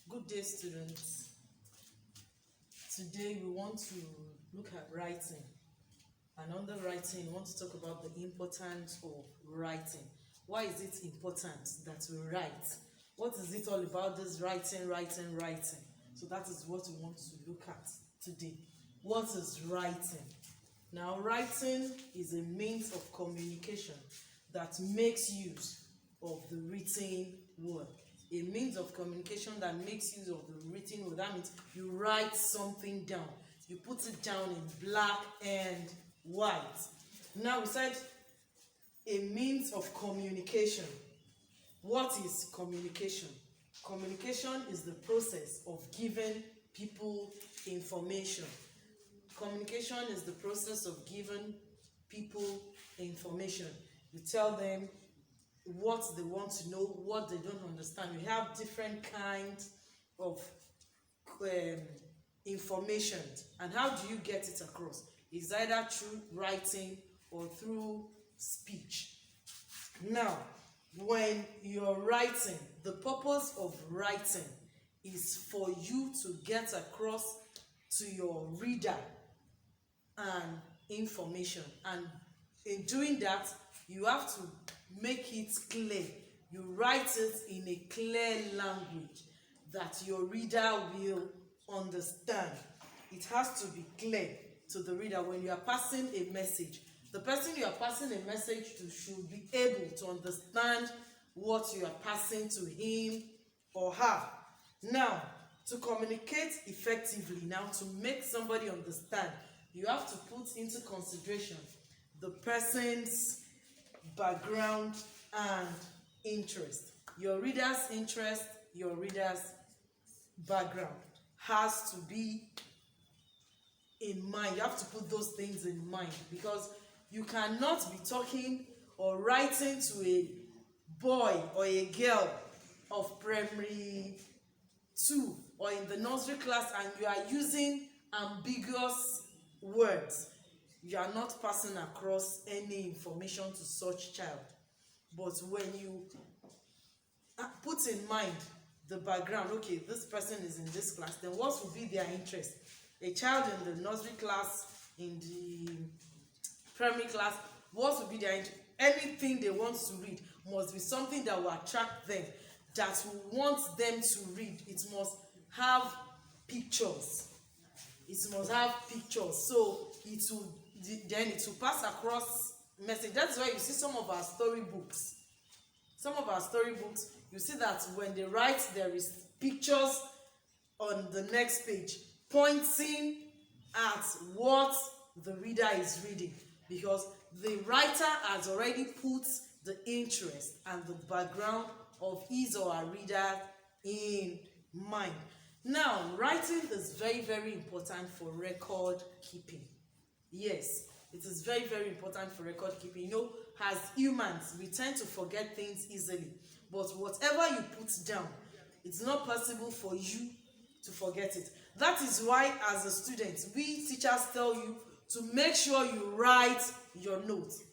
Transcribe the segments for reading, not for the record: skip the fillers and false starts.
Good day, students. Today we want to look at writing. And under writing, we want to talk about the importance of writing. Why is it important that we write? What is it all about, this writing? So that is what we want to look at today. What is writing? Now, writing is a means of communication that makes use of the written word. A means of communication that makes use of the written word. That means you write something down. You put it down in black and white. Now, we said a means of communication. What is communication? Communication is the process of giving people information. Communication is the process of giving people information. You tell them what they want to know, what they don't understand. You have different kinds of information. And how do you get it across? It's either through writing or through speech. Now, when you're writing, the purpose of writing is for you to get across to your reader and information. And in doing that, you have to make it clear. You write it in a clear language that your reader will understand. It has to be clear to the reader. When you are passing a message, the person you are passing a message to should be able to understand what you are passing to him or her. Now, to communicate effectively, now to make somebody understand, you have to put into consideration the person's background and interest. Your reader's interest, your reader's background has to be in mind. You have to put those things in mind, because you cannot be talking or writing to a boy or a girl of primary 2 or in the nursery class and you are using ambiguous words. You are not passing across any information to such child. But when you put in mind the background, okay, this person is in this class, then what will be their interest? A child in the nursery class, in the primary class, what will be their interest? Anything they want to read must be something that will attract them, that will want them to read. It must have pictures. It must have pictures. So it will pass across message. That's why you see some of our storybooks. You see that when they write, there is pictures on the next page pointing at what the reader is reading, because the writer has already put the interest and the background of his or her reader in mind. Now, writing is very, very important for record keeping. Yes, it is very, very important for record keeping. You know, as humans, we tend to forget things easily. But whatever you put down, it's not possible for you to forget it. That is why, as a student, we teachers tell you to make sure you write your notes.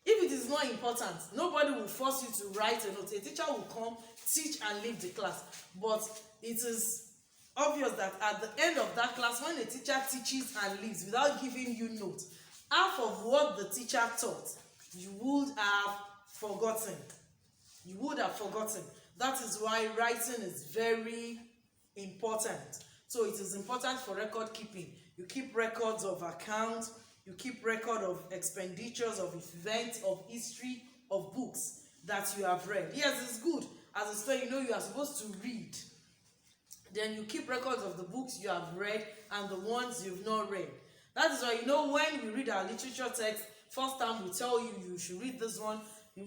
If it is not important, nobody will force you to write a note. A teacher will come, teach, and leave the class. But it is obvious that at the end of that class, when a teacher teaches and leaves without giving you notes, half of what the teacher taught, you would have forgotten. That is why writing is very important. So it is important for record keeping. You keep records of accounts, you keep record of expenditures, of events, of history, of books that you have read. Yes, it's good. As a student, you know you are supposed to read. Then you keep records of the books you have read and the ones you've not read. That is why, you know, when we read our literature text, first time we tell you you should read this one,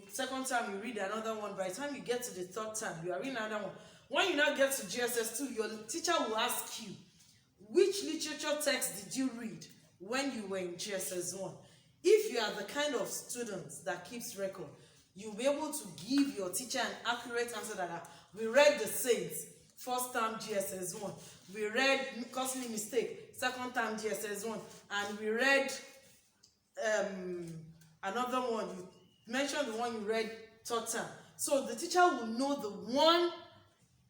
second time you read another one. By the time you get to the third time, you are reading another one. When you now get to JS1, your teacher will ask you, which literature text did you read when you were in JS1? If you are the kind of student that keeps record, you'll be able to give your teacher an accurate answer that we read the Saints, first time JS1. We read Costly Mistake, second time JS1. And we read another one, you mention the one you read third time. So the teacher will know the one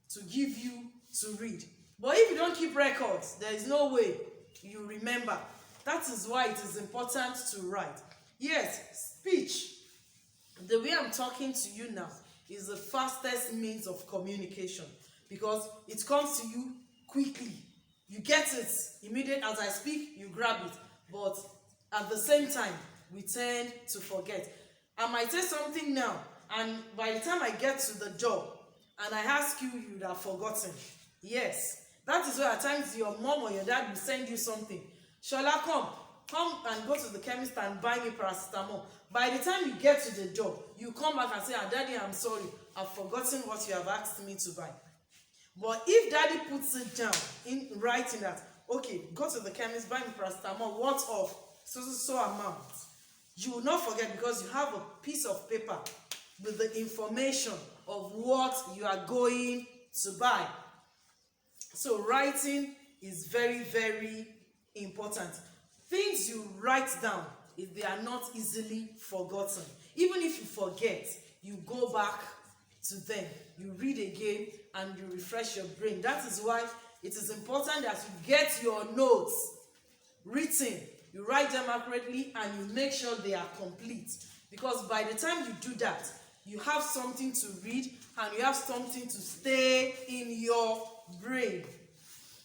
to give you to read. But if you don't keep records, there is no way you remember. That is why it is important to write. Yes, speech, the way I'm talking to you now, is the fastest means of communication because it comes to you quickly. You get it immediately as I speak, you grab it. But at the same time, we tend to forget. I might say something now, and by the time I get to the job and I ask you, you'd have forgotten. Yes, that is why at times your mom or your dad will send you something. Shola, come and go to the chemist and buy me paracetamol. By the time you get to the job, you come back and say, Daddy, I'm sorry, I've forgotten what you have asked me to buy. But if Daddy puts it down in writing that, okay, go to the chemist, buy me paracetamol, what of so amount, you will not forget because you have a piece of paper with the information of what you are going to buy. So writing is very, very important. Things you write down, if they are not easily forgotten. Even if you forget, you go back to them, you read again, and you refresh your brain. That is why it is important that you get your notes written, you write them accurately, and you make sure they are complete. Because by the time you do that, you have something to read and you have something to stay in your brain.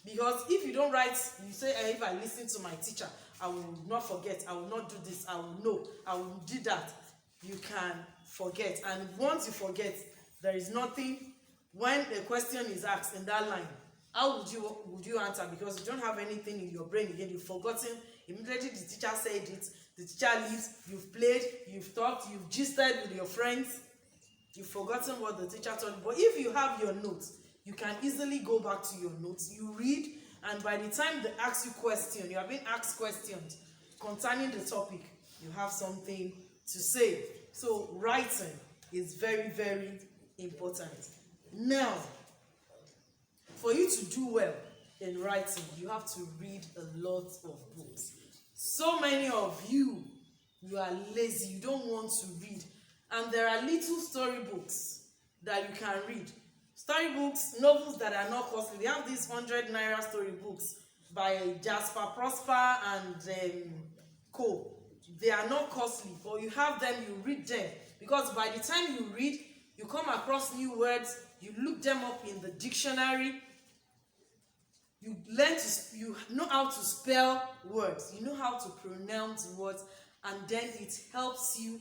Because if you don't write, you say, if I listen to my teacher, I will not forget, I will not do this, I will know, I will do that. You can forget. And once you forget, there is nothing, when a question is asked in that line, how would you answer? Because you don't have anything in your brain again, you've forgotten. Immediately the teacher said it, the teacher leaves, you've played, you've talked, you've gisted with your friends, you've forgotten what the teacher told you. But if you have your notes, you can easily go back to your notes, you read, and by the time they ask you questions, you have been asked questions concerning the topic, you have something to say. So writing is very, very important. Now, for you to do well in writing, you have to read a lot of books. So many of you are lazy, you don't want to read. And there are little storybooks that you can read. Storybooks, novels that are not costly. We have these 100 naira storybooks by Jasper Prosper and co. They are not costly, but you have them, you read them. Because by the time you read, you come across new words, you look them up in the dictionary, you know how to spell words, you know how to pronounce words, and then it helps you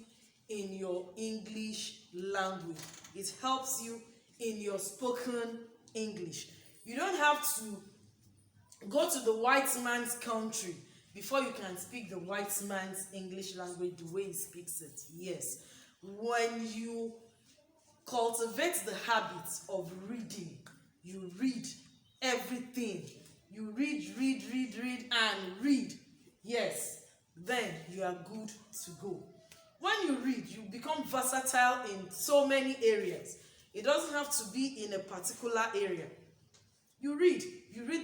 in your English language. It helps you in your spoken English. You don't have to go to the white man's country before you can speak the white man's English language the way he speaks it. Yes. When you cultivate the habit of reading, you read everything. You read, and read. Yes. Then you are good to go. When you read, you become versatile in so many areas. It doesn't have to be in a particular area. You read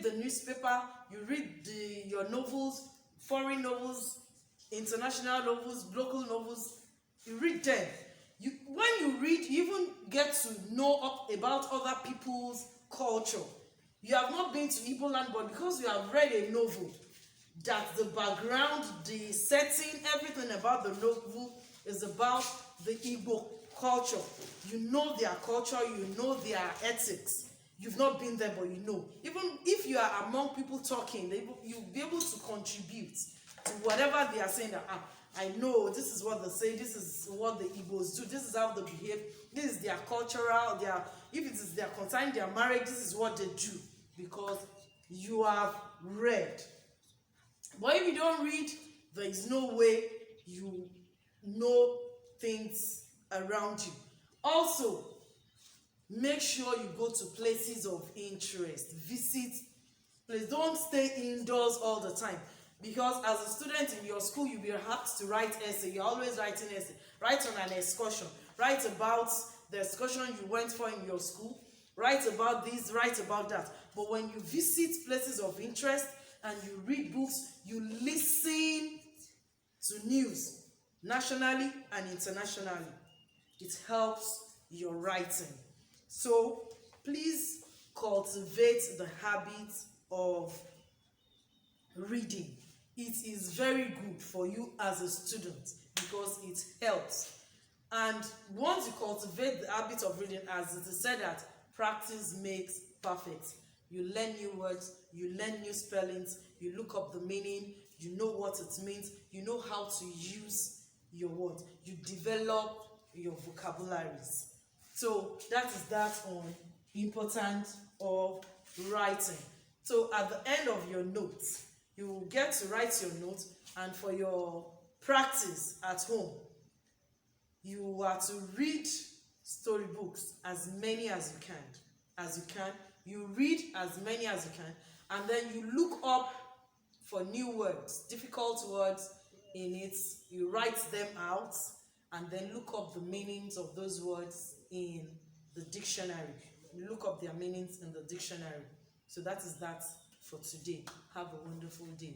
the newspaper, you read your novels, foreign novels, international novels, local novels. You read them. When you read, you even get to know about other people's culture. You have not been to Igbo land, but because you have read a novel, that the background, the setting, everything about the novel is about the Igbo culture. You know their culture, you know their ethics. You've not been there, but you know. Even if you are among people talking, you'll be able to contribute to whatever they are saying. That I know this is what they say, this is what the Igbos do, this is how they behave, this is their cultural, if it is their concerning their marriage, this is what they do, because you have read. But if you don't read, there is no way you know things around you. Also, make sure you go to places of interest. Visit places. Don't stay indoors all the time. Because as a student in your school, you'll be asked to write essay. You're always writing essay. Write on an excursion. Write about the excursion you went for in your school. Write about this, write about that. But when you visit places of interest and you read books, you listen to news, nationally and internationally. It helps your writing. So please cultivate the habit of reading. It is very good for you as a student because it helps. And once you cultivate the habit of reading, as it is said that practice makes perfect. You learn new words, you learn new spellings, you look up the meaning, you know what it means, you know how to use your words, you develop your vocabularies. So that is that on importance of writing. So at the end of your notes, you will get to write your notes, and for your practice at home, you are to read storybooks as many as you can. You read as many as you can, and then you look up for new words, difficult words in it. You write them out, and then look up the meanings of those words in the dictionary. You look up their meanings in the dictionary. So that is that for today. Have a wonderful day.